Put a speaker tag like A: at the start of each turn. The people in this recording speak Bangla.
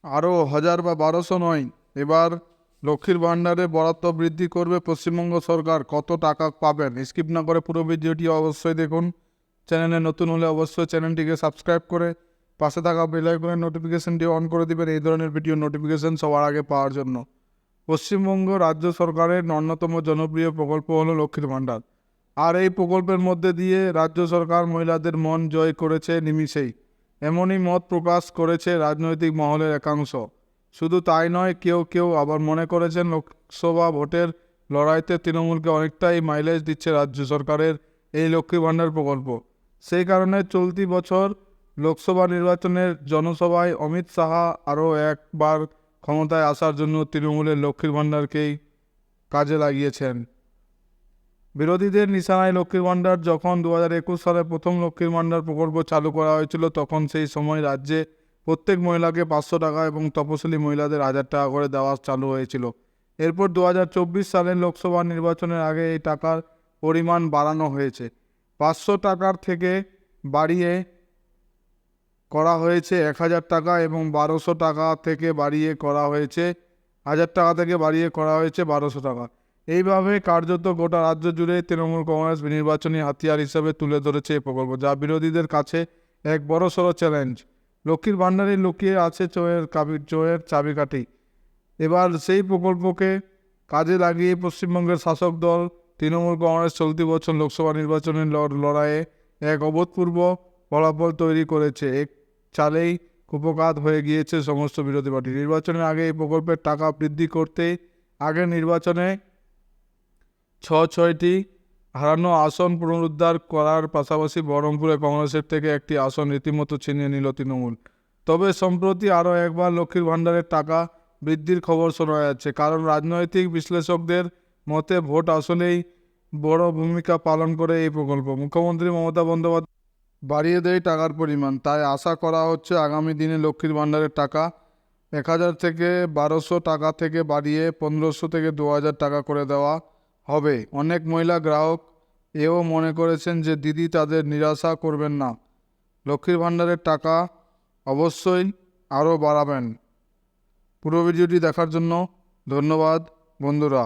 A: আরও 1000 বা 1200 নয়, এবার লক্ষ্মীর ভাণ্ডারে বরাদ্দ বৃদ্ধি করবে পশ্চিমবঙ্গ সরকার। কত টাকা পাবেন? স্কিপ না করে পুরো ভিডিওটি অবশ্যই দেখুন। চ্যানেলে নতুন হলে অবশ্যই চ্যানেলটিকে সাবস্ক্রাইব করে পাশে থাকা বেল আইকনের নোটিফিকেশনটি অন করে দিবেন এই ধরনের ভিডিও নোটিফিকেশন সবার আগে পাওয়ার জন্য। পশ্চিমবঙ্গ রাজ্য সরকারের অন্যতম জনপ্রিয় প্রকল্প হলো লক্ষ্মীর ভাণ্ডার। আর এই প্রকল্পের মধ্যে দিয়ে রাজ্য সরকার মহিলাদের মন জয় করেছে নিমিষেই, এমনই মত প্রকাশ করেছে রাজনৈতিক মহলের একাংশ। শুধু তাই নয়, কেউ কেউ আবার মনে করেছেন লোকসভা ভোটের লড়াইতে তৃণমূলকে অনেকটাই মাইলেজ দিচ্ছে রাজ্য সরকারের এই লক্ষ্মী ভাণ্ডার প্রকল্প। সেই কারণে চলতি বছর লোকসভা নির্বাচনের জনসভায় অমিত শাহ আরও একবার ক্ষমতায় আসার জন্য তৃণমূলের লক্ষ্মীর ভাণ্ডারকেই কাজে লাগিয়েছেন। বিরোধীদের নিশানায় লক্ষ্মীর ভাণ্ডার। যখন 2021 সালে প্রথম লক্ষ্মীর ভাণ্ডার প্রকল্প চালু করা হয়েছিল, তখন সেই সময় রাজ্যে প্রত্যেক মহিলাকে 500 টাকা এবং তপশিলি মহিলাদের 1000 টাকা করে দেওয়া চালু হয়েছিল। এরপর 2024 সালের লোকসভা নির্বাচনের আগে এই টাকার পরিমাণ বাড়ানো হয়েছে। 500 টাকার থেকে বাড়িয়ে করা হয়েছে 1000 টাকা এবং 1200 টাকা থেকে বাড়িয়ে করা হয়েছে 1000 টাকা থেকে বাড়িয়ে করা হয়েছে 1200 টাকা। এইভাবে কার্যত গোটা রাজ্য জুড়ে তৃণমূল কংগ্রেস নির্বাচনী হাতিয়ার হিসেবে তুলে ধরেছে এই প্রকল্প, যা বিরোধীদের কাছে এক বড়সড় চ্যালেঞ্জ। লক্ষ্মীর ভাণ্ডারে লুকিয়ে আছে চোরের চাবিকাঠি। এবার সেই প্রকল্পকে কাজে লাগিয়ে পশ্চিমবঙ্গের শাসক দল তৃণমূল কংগ্রেস চলতি বছর লোকসভা নির্বাচনের লড়াইয়ে এক অভূতপূর্ব ফলাফল তৈরি করেছে। এক চালেই কুপোকাত হয়ে গিয়েছে সমস্ত বিরোধী পার্টি। নির্বাচনের আগে এই প্রকল্পের টাকা বৃদ্ধি করতে আগের নির্বাচনে ছয়টি হারানো আসন পুনরুদ্ধার করার পাশাপাশি বহরমপুরে কংগ্রেসের থেকে একটি আসন রীতিমতো ছিনিয়ে নিল তৃণমূল। তবে সম্প্রতি আরও একবার লক্ষ্মীর ভাণ্ডারের টাকা বৃদ্ধির খবর শোনা যাচ্ছে, কারণ রাজনৈতিক বিশ্লেষকদের মতে ভোট আসলেই বড় ভূমিকা পালন করে এই প্রকল্প। মুখ্যমন্ত্রী মমতা বন্দ্যোপাধ্যায় বাড়িয়ে দেয় টাকার পরিমাণ, তাই আশা করা হচ্ছে আগামী দিনে লক্ষ্মীর ভাণ্ডারের টাকা 1000 থেকে 1200 টাকা থেকে বাড়িয়ে 1500 থেকে 2000 টাকা করে দেওয়া হবে। অনেক মহিলা গ্রাহক এও মনে করেছেন যে দিদি তাদের নিরাশা করবেন না, লক্ষ্মীর ভাণ্ডারের টাকা অবশ্যই আরও বাড়াবেন। পুরো ভিডিওটি দেখার জন্য ধন্যবাদ বন্ধুরা।